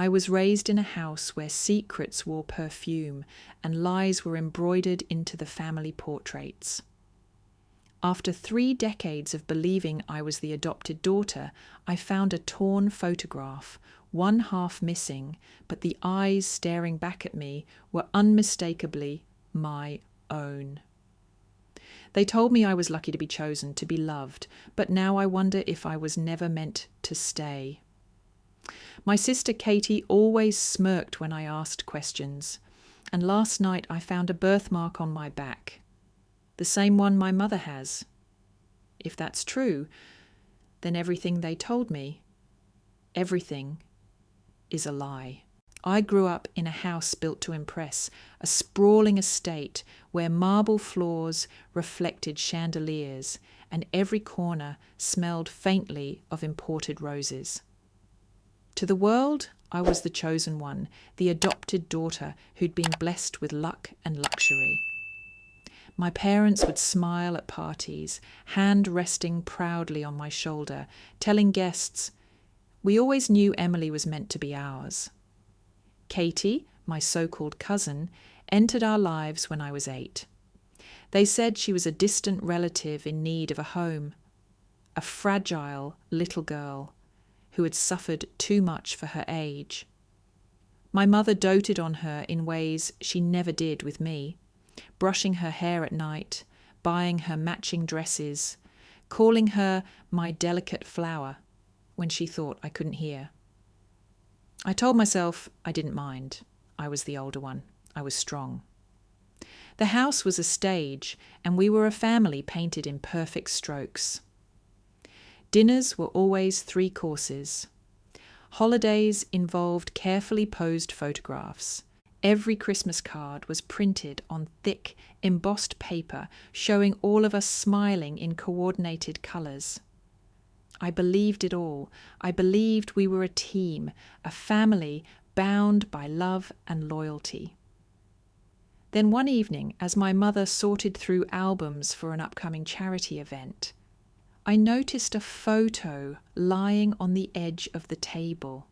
I was raised in a house where secrets wore perfume and lies were embroidered into the family portraits. After 3 decades of believing I was the adopted daughter, I found a torn photograph, one half missing, but the eyes staring back at me were unmistakably my own. They told me I was lucky to be chosen, to be loved, but now I wonder if I was never meant to stay. My sister Katie always smirked when I asked questions, and last night I found a birthmark on my back, the same one my mother has. If that's true, then everything they told me, everything, is a lie. I grew up in a house built to impress, a sprawling estate where marble floors reflected chandeliers and every corner smelled faintly of imported roses. To the world, I was the chosen one, the adopted daughter who'd been blessed with luck and luxury. My parents would smile at parties, hand resting proudly on my shoulder, telling guests, "We always knew Emily was meant to be ours." Katie, my so-called cousin, entered our lives when I was 8. They said she was a distant relative in need of a home, a fragile little girl who had suffered too much for her age. My mother doted on her in ways she never did with me, brushing her hair at night, buying her matching dresses, calling her my delicate flower when she thought I couldn't hear. I told myself I didn't mind. I was the older one. I was strong. The house was a stage, and we were a family painted in perfect strokes. Dinners were always 3 courses. Holidays involved carefully posed photographs. Every Christmas card was printed on thick, embossed paper, showing all of us smiling in coordinated colours. I believed it all. I believed we were a team, a family bound by love and loyalty. Then one evening, as my mother sorted through albums for an upcoming charity event, I noticed a photo lying on the edge of the table.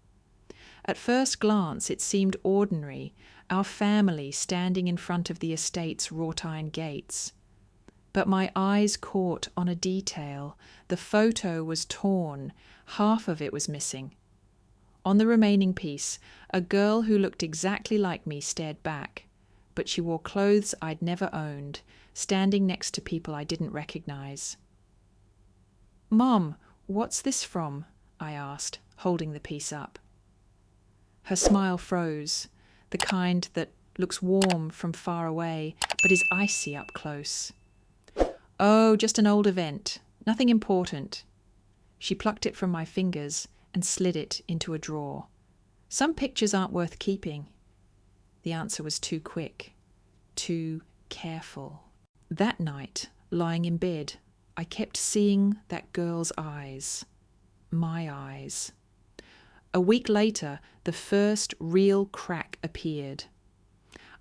At first glance, it seemed ordinary, our family standing in front of the estate's wrought-iron gates. But my eyes caught on a detail. The photo was torn. Half of it was missing. On the remaining piece, a girl who looked exactly like me stared back, but she wore clothes I'd never owned, standing next to people I didn't recognize. "Mom, what's this from?" I asked, holding the piece up. Her smile froze, the kind that looks warm from far away, but is icy up close. "Oh, just an old event. Nothing important." She plucked it from my fingers and slid it into a drawer. "Some pictures aren't worth keeping." The answer was too quick, too careful. That night, lying in bed, I kept seeing that girl's eyes. My eyes. A week later, the first real crack appeared.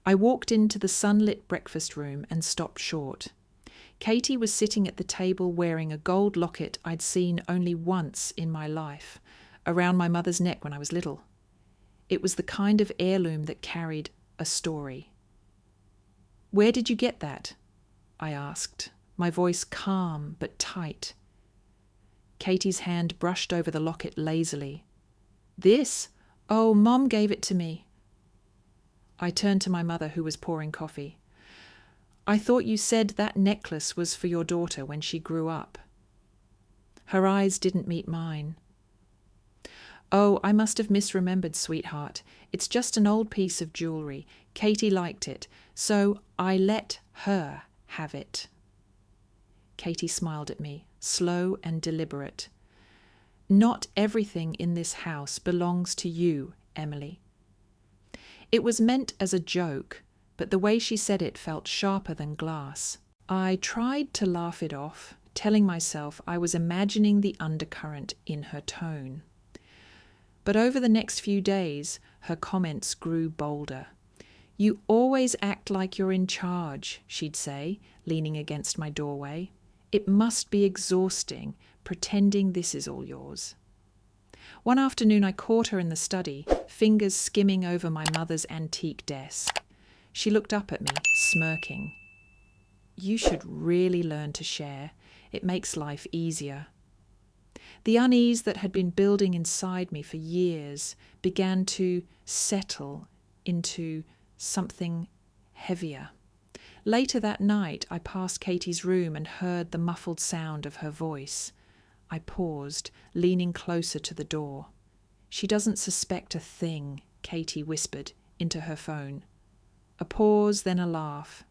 I walked into the sunlit breakfast room and stopped short. Katie was sitting at the table wearing a gold locket I'd seen only once in my life, around my mother's neck when I was little. It was the kind of heirloom that carried a story. "Where did you get that?" I asked, my voice calm but tight. Katie's hand brushed over the locket lazily. "This? Oh, Mom gave it to me." I turned to my mother, who was pouring coffee. "I thought you said that necklace was for your daughter when she grew up." Her eyes didn't meet mine. "Oh, I must have misremembered, sweetheart. It's just an old piece of jewellery. Katie liked it, so I let her have it." Katie smiled at me, slow and deliberate. "Not everything in this house belongs to you, Emily." It was meant as a joke, but the way she said it felt sharper than glass. I tried to laugh it off, telling myself I was imagining the undercurrent in her tone. But over the next few days, her comments grew bolder. "You always act like you're in charge," she'd say, leaning against my doorway. "It must be exhausting, pretending this is all yours." One afternoon I caught her in the study, fingers skimming over my mother's antique desk. She looked up at me, smirking. "You should really learn to share. It makes life easier." The unease that had been building inside me for years began to settle into something heavier. Later that night, I passed Katie's room and heard the muffled sound of her voice. I paused, leaning closer to the door. "She doesn't suspect a thing," Katie whispered into her phone. A pause, then a laugh.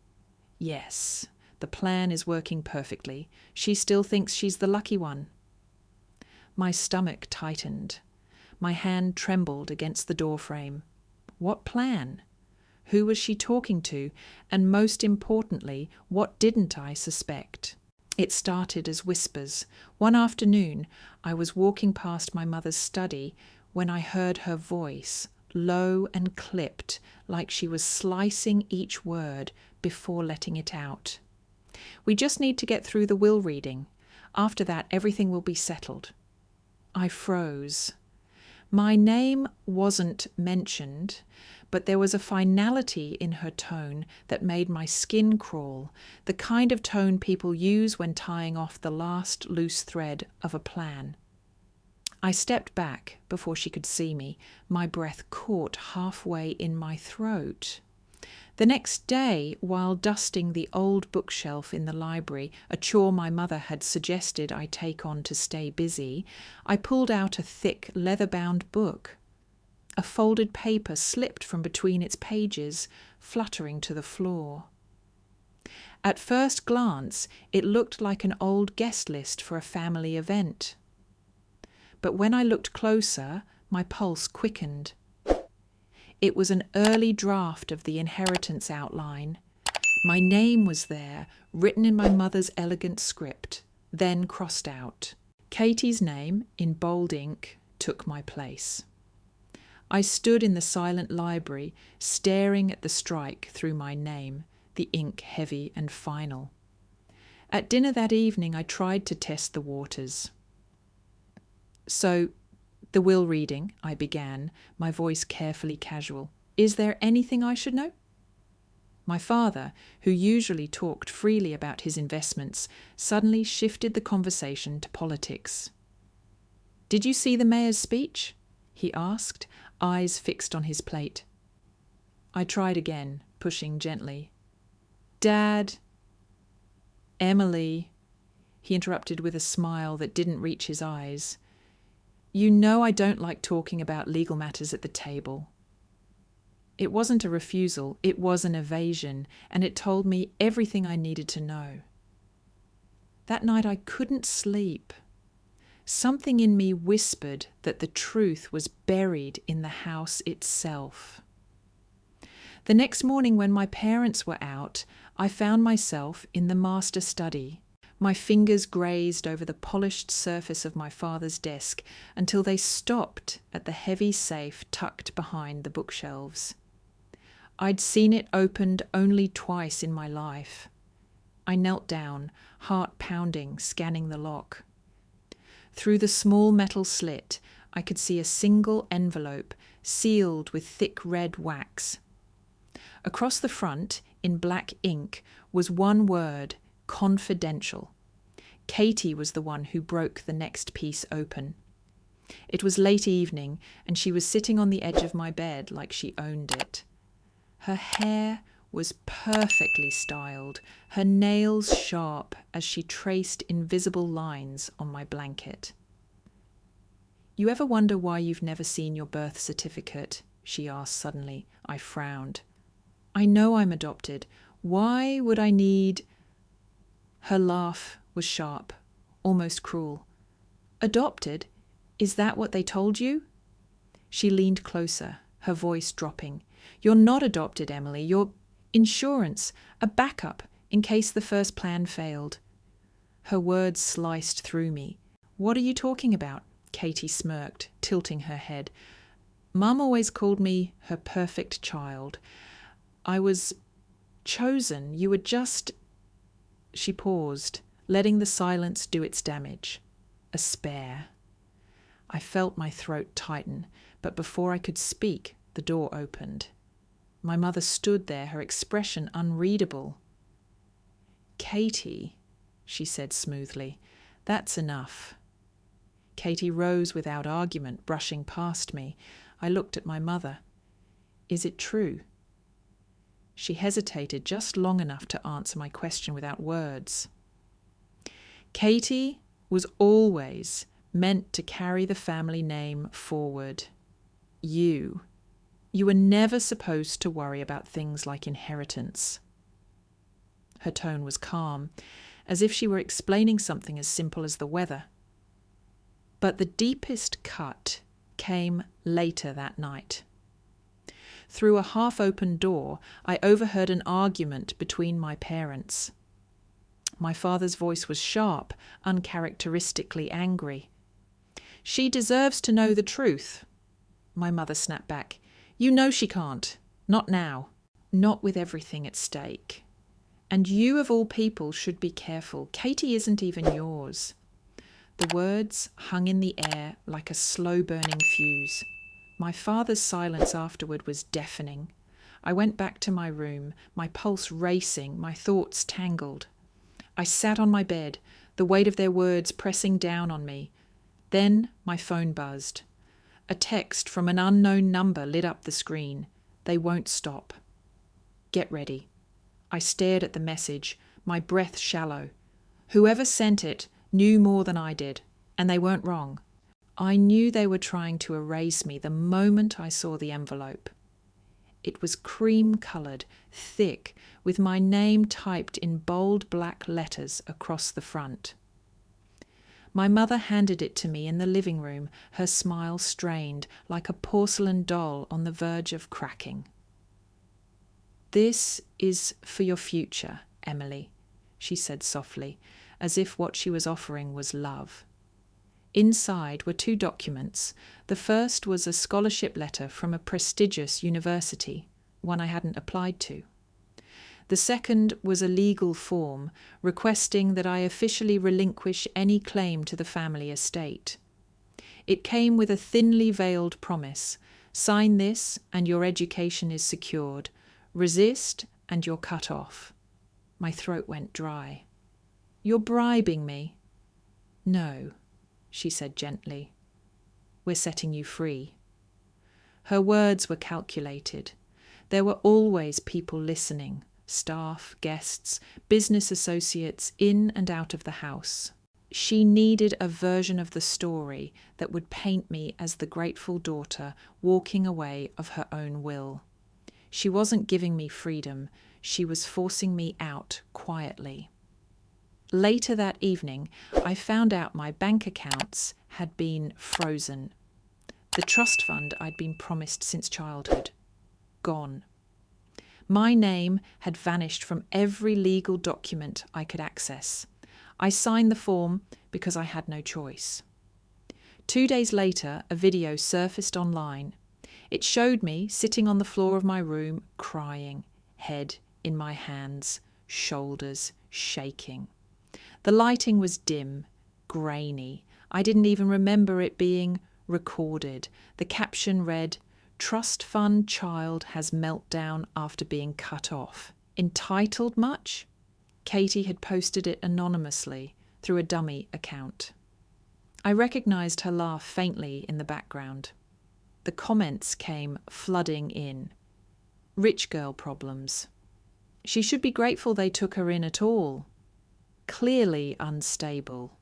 "Yes, the plan is working perfectly. She still thinks she's the lucky one." My stomach tightened. My hand trembled against the doorframe. What plan? Who was she talking to? And most importantly, what didn't I suspect? It started as whispers. One afternoon, I was walking past my mother's study when I heard her voice, low and clipped, like she was slicing each word before letting it out. "We just need to get through the will reading. After that, everything will be settled." I froze. My name wasn't mentioned, but there was a finality in her tone that made my skin crawl, the kind of tone people use when tying off the last loose thread of a plan. I stepped back before she could see me, my breath caught halfway in my throat. The next day, while dusting the old bookshelf in the library, a chore my mother had suggested I take on to stay busy, I pulled out a thick, leather-bound book. A folded paper slipped from between its pages, fluttering to the floor. At first glance, it looked like an old guest list for a family event. But when I looked closer, my pulse quickened. It was an early draft of the inheritance outline. My name was there, written in my mother's elegant script, then crossed out. Katie's name, in bold ink, took my place. I stood in the silent library, staring at the strike through my name, the ink heavy and final. At dinner that evening, I tried to test the waters. "So, the will reading," I began, my voice carefully casual. "Is there anything I should know?" My father, who usually talked freely about his investments, suddenly shifted the conversation to politics. "Did you see the mayor's speech?" he asked, eyes fixed on his plate. I tried again, pushing gently. "Dad, Emily," he interrupted with a smile that didn't reach his eyes. "You know I don't like talking about legal matters at the table." It wasn't a refusal, it was an evasion, and it told me everything I needed to know. That night I couldn't sleep. Something in me whispered that the truth was buried in the house itself. The next morning when my parents were out, I found myself in the master study. My fingers grazed over the polished surface of my father's desk until they stopped at the heavy safe tucked behind the bookshelves. I'd seen it opened only twice in my life. I knelt down, heart pounding, scanning the lock. Through the small metal slit, I could see a single envelope sealed with thick red wax. Across the front, in black ink, was one word: confidential. Katie was the one who broke the next piece open. It was late evening, and she was sitting on the edge of my bed like she owned it. Her hair was perfectly styled, her nails sharp as she traced invisible lines on my blanket. "You ever wonder why you've never seen your birth certificate?" she asked suddenly. I frowned. "I know I'm adopted. Why would I need—" Her laugh was sharp, almost cruel. "Adopted? Is that what they told you?" She leaned closer, her voice dropping. "You're not adopted, Emily. You're insurance, a backup in case the first plan failed." Her words sliced through me. "What are you talking about?" Katie smirked, tilting her head. "Mum always called me her perfect child. I was chosen. You were just—" She paused, letting the silence do its damage. A spare. I felt my throat tighten, but before I could speak, the door opened. My mother stood there, her expression unreadable. "Katie," she said smoothly, "that's enough." Katie rose without argument, brushing past me. I looked at my mother. "Is it true?" She hesitated just long enough to answer my question without words. Katie was always meant to carry the family name forward. You were never supposed to worry about things like inheritance. Her tone was calm, as if she were explaining something as simple as the weather. But the deepest cut came later that night. Through a half-open door, I overheard an argument between my parents. My father's voice was sharp, uncharacteristically angry. "She deserves to know the truth." My mother snapped back. "You know she can't. Not now. Not with everything at stake. And you, of all people, should be careful. Katie isn't even yours." The words hung in the air like a slow-burning fuse. My father's silence afterward was deafening. I went back to my room, my pulse racing, my thoughts tangled. I sat on my bed, the weight of their words pressing down on me. Then my phone buzzed. A text from an unknown number lit up the screen. "They won't stop. Get ready." I stared at the message, my breath shallow. Whoever sent it knew more than I did, and they weren't wrong. I knew they were trying to erase me the moment I saw the envelope. It was cream-coloured, thick, with my name typed in bold black letters across the front. My mother handed it to me in the living room, her smile strained, like a porcelain doll on the verge of cracking. "This is for your future, Emily," she said softly, as if what she was offering was love. Inside were 2 documents. The first was a scholarship letter from a prestigious university, one I hadn't applied to. The second was a legal form requesting that I officially relinquish any claim to the family estate. It came with a thinly veiled promise: "Sign this and your education is secured. Resist and you're cut off." My throat went dry. "You're bribing me." "No," she said gently. "We're setting you free." Her words were calculated. There were always people listening, staff, guests, business associates in and out of the house. She needed a version of the story that would paint me as the grateful daughter walking away of her own will. She wasn't giving me freedom, she was forcing me out quietly. Later that evening, I found out my bank accounts had been frozen. The trust fund I'd been promised since childhood. Gone. My name had vanished from every legal document I could access. I signed the form because I had no choice. 2 days later, a video surfaced online. It showed me sitting on the floor of my room, crying, head in my hands, shoulders shaking. The lighting was dim, grainy. I didn't even remember it being recorded. The caption read, "Trust fund child has meltdown after being cut off." Entitled much? Katie had posted it anonymously through a dummy account. I recognized her laugh faintly in the background. The comments came flooding in. Rich girl problems. She should be grateful they took her in at all. Clearly unstable.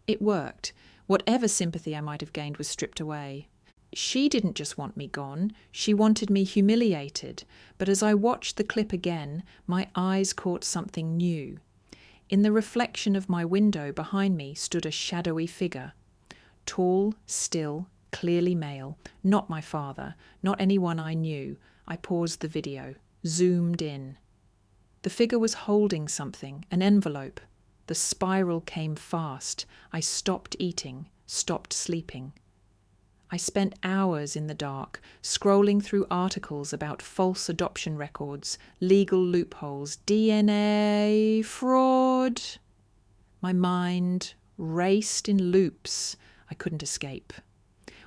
It worked. Whatever sympathy I might have gained was stripped away. She didn't just want me gone, she wanted me humiliated. But as I watched the clip again, my eyes caught something new. In the reflection of my window behind me stood a shadowy figure. Tall, still, clearly male. Not my father, not anyone I knew. I paused the video, zoomed in. The figure was holding something, an envelope. The spiral came fast. I stopped eating, stopped sleeping. I spent hours in the dark, scrolling through articles about false adoption records, legal loopholes, DNA, fraud. My mind raced in loops. I couldn't escape.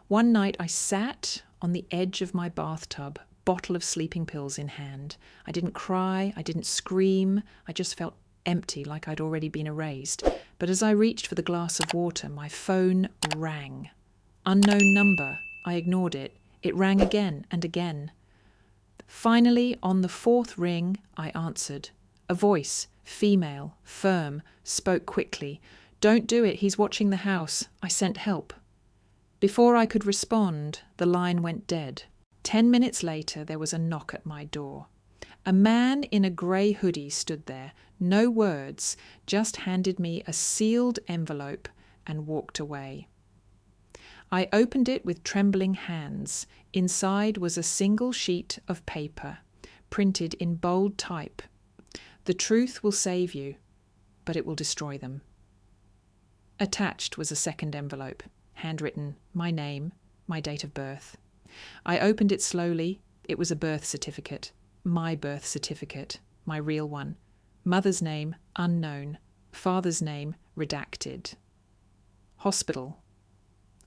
One night I sat on the edge of my bathtub, bottle of sleeping pills in hand. I didn't cry, I didn't scream, I just felt empty, like I'd already been erased. But as I reached for the glass of water, my phone rang. Unknown number. I ignored it. It rang again and again. Finally, on the fourth ring, I answered. A voice, female, firm, spoke quickly. "Don't do it, he's watching the house. I sent help." Before I could respond, the line went dead. 10 minutes later, there was a knock at my door. A man in a grey hoodie stood there, no words, just handed me a sealed envelope and walked away. I opened it with trembling hands. Inside was a single sheet of paper, printed in bold type. "The truth will save you, but it will destroy them." Attached was a second envelope, handwritten, my name, my date of birth. I opened it slowly. It was a birth certificate. My birth certificate, my real one. Mother's name, unknown. Father's name, redacted. Hospital.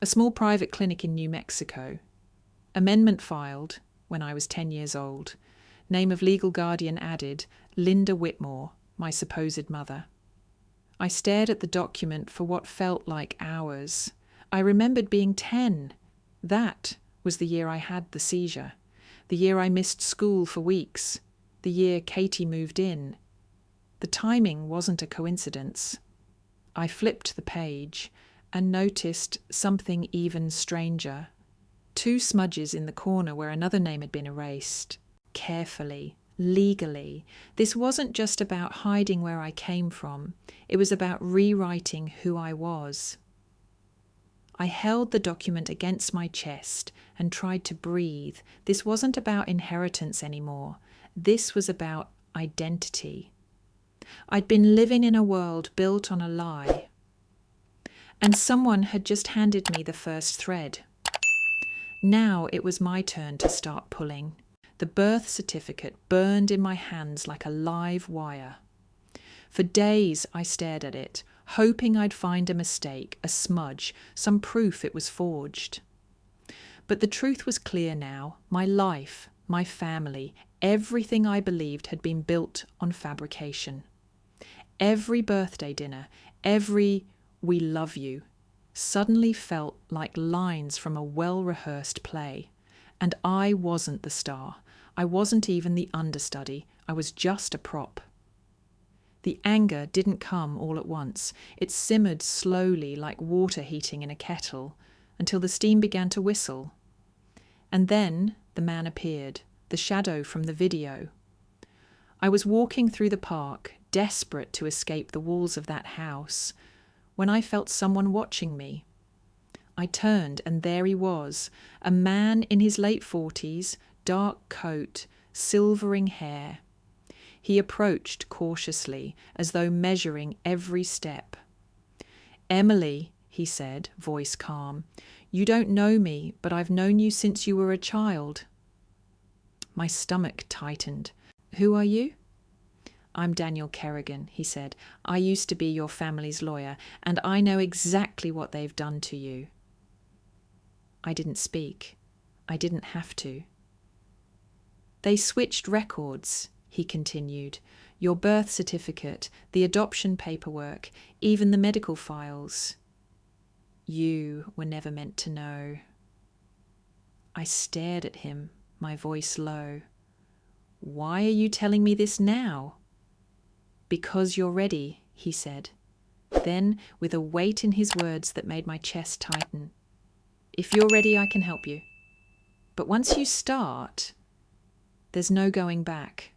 A small private clinic in New Mexico. Amendment filed when I was 10 years old. Name of legal guardian added, Linda Whitmore, my supposed mother. I stared at the document for what felt like hours. I remembered being 10. That was the year I had the seizure. The year I missed school for weeks. The year Katie moved in. The timing wasn't a coincidence. I flipped the page and noticed something even stranger. 2 smudges in the corner where another name had been erased. Carefully, legally. This wasn't just about hiding where I came from. It was about rewriting who I was. I held the document against my chest and tried to breathe. This wasn't about inheritance anymore. This was about identity. I'd been living in a world built on a lie. And someone had just handed me the first thread. Now it was my turn to start pulling. The birth certificate burned in my hands like a live wire. For days I stared at it, hoping I'd find a mistake, a smudge, some proof it was forged. But the truth was clear now. My life, my family, everything I believed had been built on fabrication. Every birthday dinner, every "we love you," suddenly felt like lines from a well-rehearsed play. And I wasn't the star. I wasn't even the understudy. I was just a prop. The anger didn't come all at once. It simmered slowly like water heating in a kettle until the steam began to whistle. And then the man appeared, the shadow from the video. I was walking through the park, desperate to escape the walls of that house, when I felt someone watching me. I turned, and there he was, a man in his late 40s, dark coat, silvering hair. He approached cautiously, as though measuring every step. "Emily," he said, voice calm, "you don't know me, but I've known you since you were a child." My stomach tightened. "Who are you?" "I'm Daniel Kerrigan," he said. "I used to be your family's lawyer, and I know exactly what they've done to you." I didn't speak. I didn't have to. "They switched records," he continued. "Your birth certificate, the adoption paperwork, even the medical files. You were never meant to know." I stared at him, my voice low. "Why are you telling me this now?" "Because you're ready," he said. Then, with a weight in his words that made my chest tighten, "If you're ready, I can help you. But once you start, there's no going back."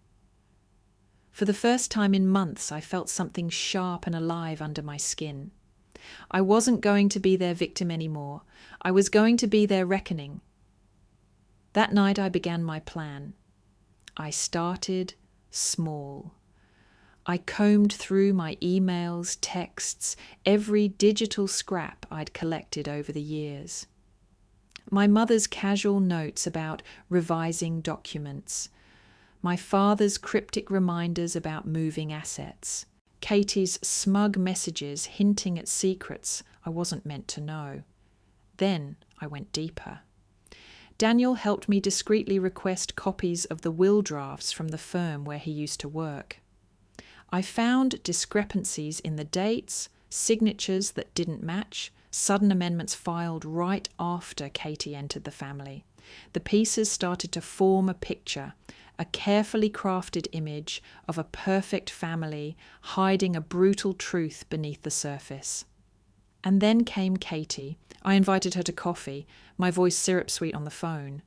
For the first time in months, I felt something sharp and alive under my skin. I wasn't going to be their victim anymore. I was going to be their reckoning. That night I began my plan. I started small. I combed through my emails, texts, every digital scrap I'd collected over the years. My mother's casual notes about revising documents. My father's cryptic reminders about moving assets. Katie's smug messages hinting at secrets I wasn't meant to know. Then I went deeper. Daniel helped me discreetly request copies of the will drafts from the firm where he used to work. I found discrepancies in the dates, signatures that didn't match, sudden amendments filed right after Katie entered the family. The pieces started to form a picture, a carefully crafted image of a perfect family hiding a brutal truth beneath the surface. And then came Katie. I invited her to coffee, my voice syrup-sweet on the phone.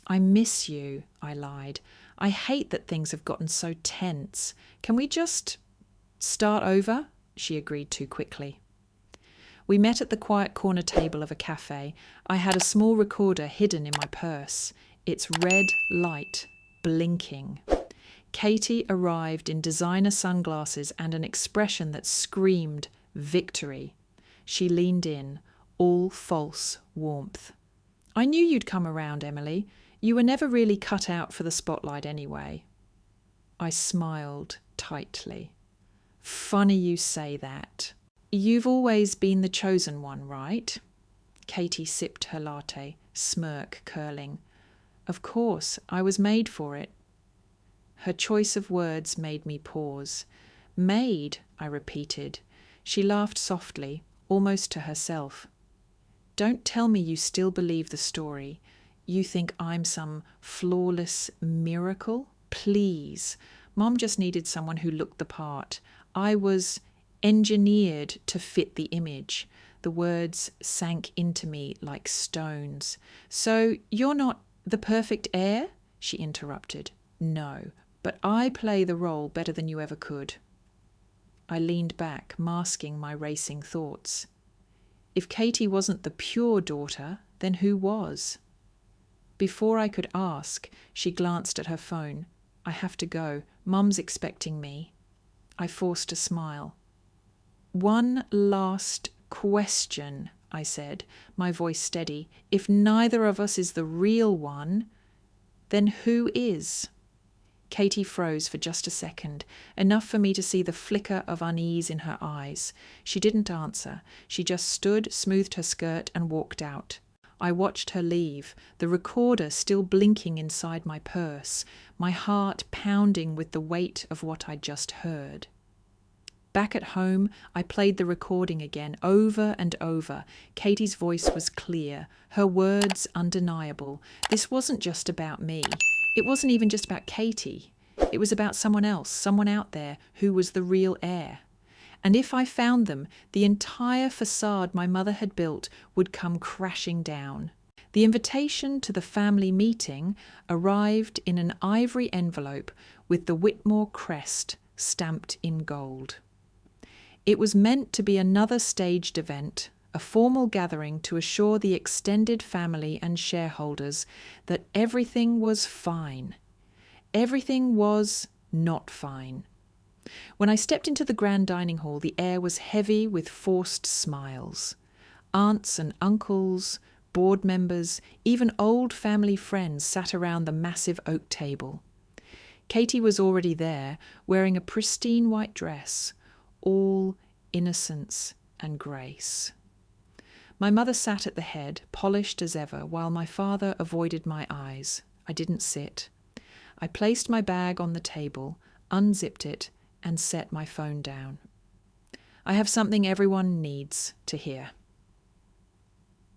"I miss you," I lied. "I hate that things have gotten so tense. Can we just start over?" She agreed too quickly. We met at the quiet corner table of a cafe. I had a small recorder hidden in my purse, its red light blinking. Katie arrived in designer sunglasses and an expression that screamed victory. She leaned in, all false warmth. "I knew you'd come around, Emily. You were never really cut out for the spotlight anyway." I smiled tightly. "Funny you say that. You've always been the chosen one, right?" Katie sipped her latte, smirk curling. "Of course, I was made for it." Her choice of words made me pause. "Made," I repeated. She laughed softly, almost to herself. "Don't tell me you still believe the story. You think I'm some flawless miracle? Please. Mom just needed someone who looked the part. I was engineered to fit the image." The words sank into me like stones. "So you're not the perfect heir?" she interrupted. "No, but I play the role better than you ever could." I leaned back, masking my racing thoughts. If Katie wasn't the pure daughter, then who was? Before I could ask, she glanced at her phone. "I have to go. Mum's expecting me." I forced a smile. "One last question," I said, my voice steady. "If neither of us is the real one, then who is?" Katie froze for just a second, enough for me to see the flicker of unease in her eyes. She didn't answer. She just stood, smoothed her skirt, and walked out. I watched her leave, the recorder still blinking inside my purse, my heart pounding with the weight of what I'd just heard. Back at home, I played the recording again, over and over. Katie's voice was clear, her words undeniable. This wasn't just about me. It wasn't even just about Katie. It was about someone else, someone out there who was the real heir. And if I found them, the entire facade my mother had built would come crashing down. The invitation to the family meeting arrived in an ivory envelope with the Whitmore crest stamped in gold. It was meant to be another staged event, a formal gathering to assure the extended family and shareholders that everything was fine. Everything was not fine. When I stepped into the grand dining hall, the air was heavy with forced smiles. Aunts and uncles, board members, even old family friends sat around the massive oak table. Katie was already there, wearing a pristine white dress, all innocence and grace. My mother sat at the head, polished as ever, while my father avoided my eyes. I didn't sit. I placed my bag on the table, unzipped it, and set my phone down. "I have something everyone needs to hear."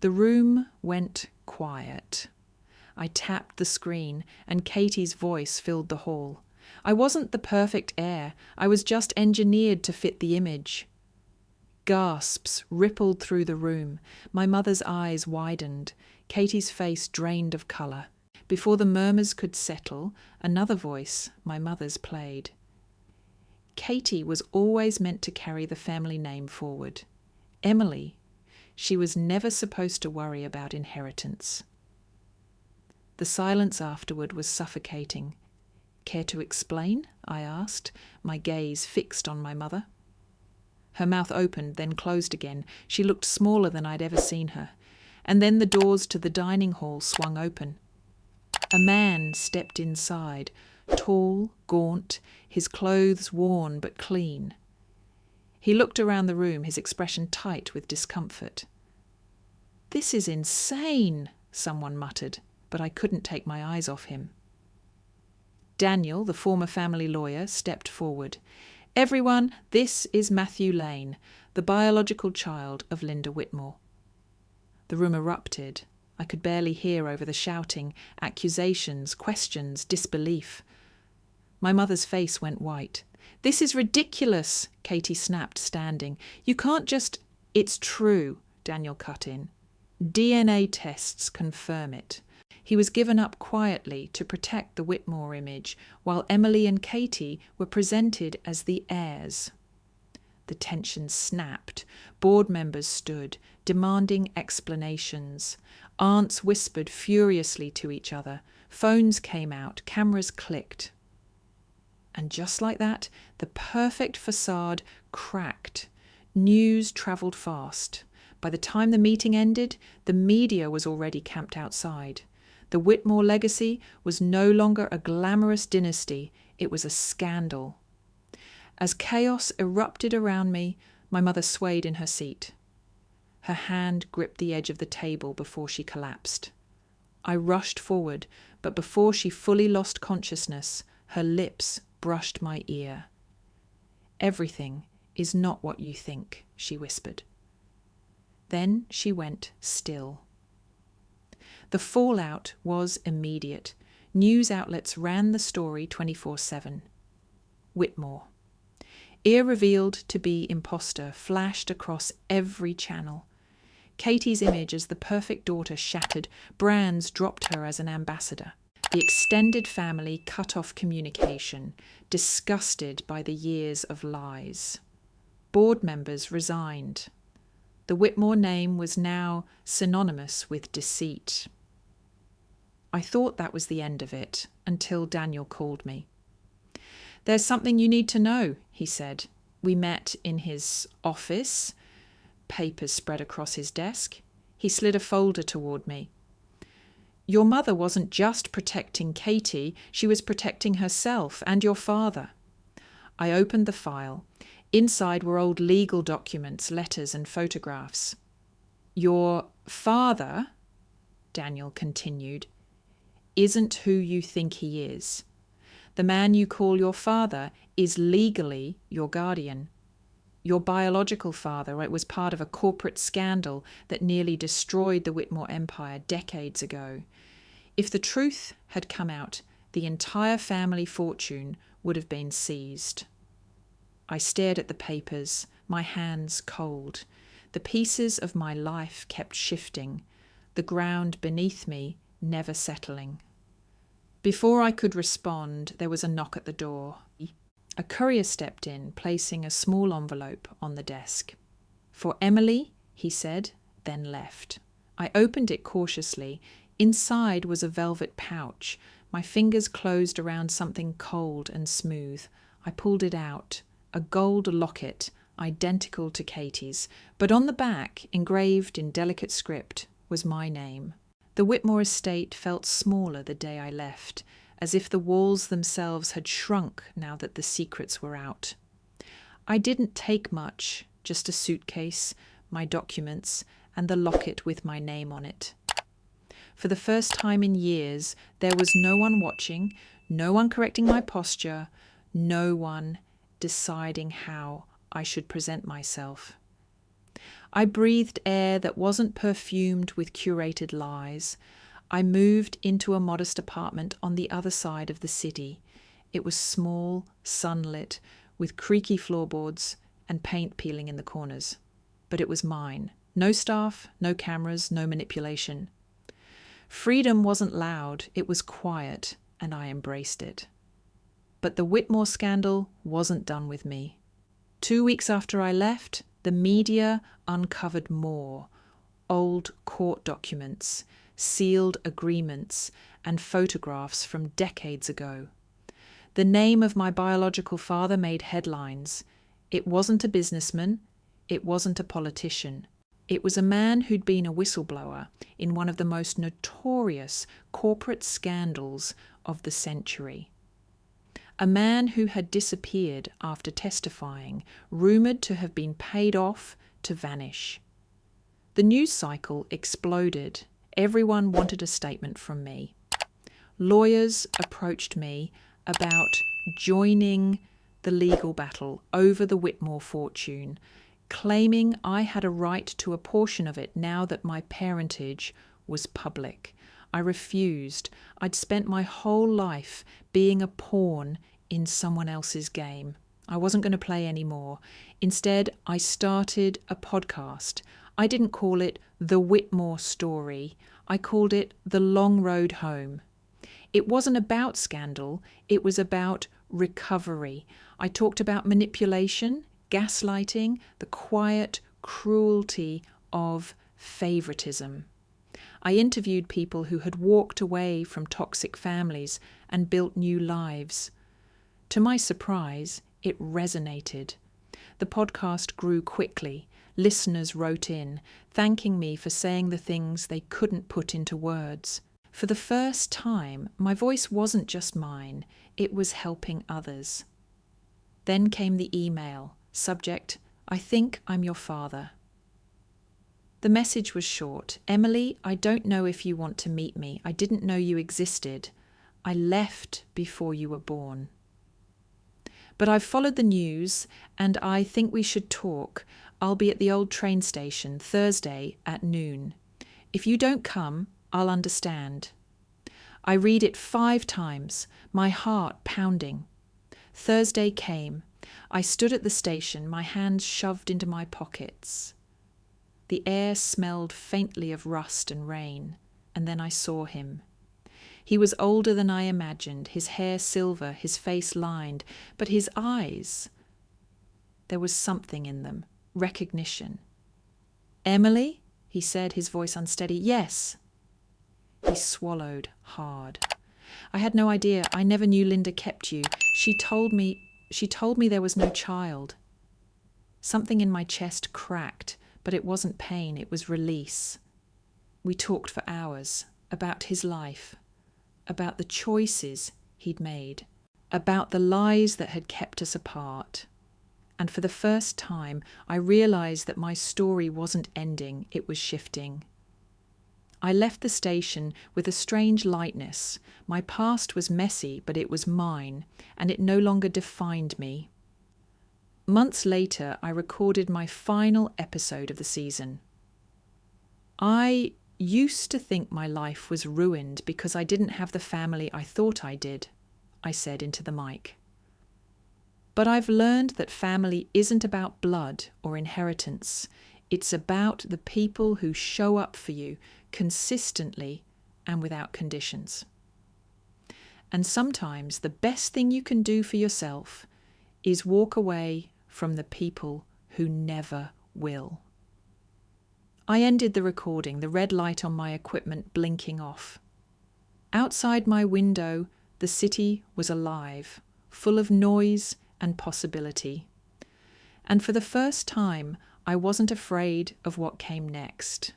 The room went quiet. I tapped the screen, and Katie's voice filled the hall. I wasn't the perfect heir. I was just engineered to fit the image. Gasps rippled through the room. My mother's eyes widened. Katie's face drained of colour. Before the murmurs could settle, another voice, my mother's, played. Katie was always meant to carry the family name forward. Emily. She was never supposed to worry about inheritance. The silence afterward was suffocating. "Care to explain?" I asked, my gaze fixed on my mother. Her mouth opened, then closed again. She looked smaller than I'd ever seen her. And then the doors to the dining hall swung open. A man stepped inside, tall, gaunt, his clothes worn but clean. He looked around the room, his expression tight with discomfort. "This is insane," someone muttered, but I couldn't take my eyes off him. Daniel, the former family lawyer, stepped forward. "Everyone, this is Matthew Lane, the biological child of Linda Whitmore." The room erupted. I could barely hear over the shouting, accusations, questions, disbelief. My mother's face went white. "This is ridiculous," Katie snapped, standing. "You can't just—" "It's true," Daniel cut in. "DNA tests confirm it." He was given up quietly to protect the Whitmore image, while Emily and Katie were presented as the heirs. The tension snapped. Board members stood, demanding explanations. Aunts whispered furiously to each other. Phones came out, cameras clicked. And just like that, the perfect facade cracked. News travelled fast. By the time the meeting ended, the media was already camped outside. The Whitmore legacy was no longer a glamorous dynasty, it was a scandal. As chaos erupted around me, my mother swayed in her seat. Her hand gripped the edge of the table before she collapsed. I rushed forward, but before she fully lost consciousness, her lips brushed my ear. "Everything is not what you think," she whispered. Then she went still. The fallout was immediate. News outlets ran the story 24/7. Whitmore. Ear revealed to be imposter flashed across every channel. Katie's image as the perfect daughter shattered. Brands dropped her as an ambassador. The extended family cut off communication, disgusted by the years of lies. Board members resigned. The Whitmore name was now synonymous with deceit. I thought that was the end of it, until Daniel called me. "There's something you need to know," he said. We met in his office, papers spread across his desk. He slid a folder toward me. "Your mother wasn't just protecting Katie, she was protecting herself and your father." I opened the file. Inside were old legal documents, letters and photographs. "Your father," Daniel continued, "isn't who you think he is. The man you call your father is legally your guardian. Your biological father was part of a corporate scandal that nearly destroyed the Whitmore empire decades ago. If the truth had come out, the entire family fortune would have been seized." I stared at the papers, my hands cold. The pieces of my life kept shifting, the ground beneath me never settling. Before I could respond, there was a knock at the door. A courier stepped in, placing a small envelope on the desk. "For Emily," he said, then left. I opened it cautiously. Inside was a velvet pouch. My fingers closed around something cold and smooth. I pulled it out. A gold locket, identical to Katie's, but on the back, engraved in delicate script, was my name. The Whitmore estate felt smaller the day I left, as if the walls themselves had shrunk now that the secrets were out. I didn't take much, just a suitcase, my documents, and the locket with my name on it. For the first time in years, there was no one watching, no one correcting my posture, no one deciding how I should present myself. I breathed air that wasn't perfumed with curated lies. I moved into a modest apartment on the other side of the city. It was small, sunlit, with creaky floorboards and paint peeling in the corners. But it was mine. No staff, no cameras, no manipulation. Freedom wasn't loud, it was quiet, and I embraced it. But the Whitmore scandal wasn't done with me. 2 weeks after I left, the media uncovered more. Old court documents, sealed agreements, and photographs from decades ago. The name of my biological father made headlines. It wasn't a businessman. It wasn't a politician. It was a man who'd been a whistleblower in one of the most notorious corporate scandals of the century. A man who had disappeared after testifying, rumoured to have been paid off to vanish. The news cycle exploded. Everyone wanted a statement from me. Lawyers approached me about joining the legal battle over the Whitmore fortune, claiming I had a right to a portion of it now that my parentage was public. I refused. I'd spent my whole life being a pawn in someone else's game. I wasn't going to play anymore. Instead, I started a podcast. I didn't call it The Whitmore Story. I called it The Long Road Home. It wasn't about scandal. It was about recovery. I talked about manipulation, gaslighting, the quiet cruelty of favoritism. I interviewed people who had walked away from toxic families and built new lives. To my surprise, it resonated. The podcast grew quickly. Listeners wrote in, thanking me for saying the things they couldn't put into words. For the first time, my voice wasn't just mine, it was helping others. Then came the email, subject, "I think I'm your father." The message was short. "Emily, I don't know if you want to meet me. I didn't know you existed. I left before you were born. But I've followed the news and I think we should talk. I'll be at the old train station Thursday at noon. If you don't come, I'll understand." I read it 5 times, my heart pounding. Thursday came. I stood at the station, my hands shoved into my pockets. The air smelled faintly of rust and rain, and then I saw him. He was older than I imagined, his hair silver, his face lined, but his eyes, there was something in them, recognition. "Emily?" he said, his voice unsteady. "Yes." He swallowed hard. "I had no idea. I never knew Linda kept you. She told me there was no child." Something in my chest cracked, but it wasn't pain, it was release. We talked for hours about his life, about the choices he'd made, about the lies that had kept us apart. And for the first time, I realized that my story wasn't ending, it was shifting. I left the station with a strange lightness. My past was messy, but it was mine, and it no longer defined me. Months later, I recorded my final episode of the season. "I used to think my life was ruined because I didn't have the family I thought I did," I said into the mic. "But I've learned that family isn't about blood or inheritance. It's about the people who show up for you consistently and without conditions. And sometimes the best thing you can do for yourself is walk away from the people who never will." I ended the recording, the red light on my equipment blinking off. Outside my window, the city was alive, full of noise and possibility. And for the first time, I wasn't afraid of what came next.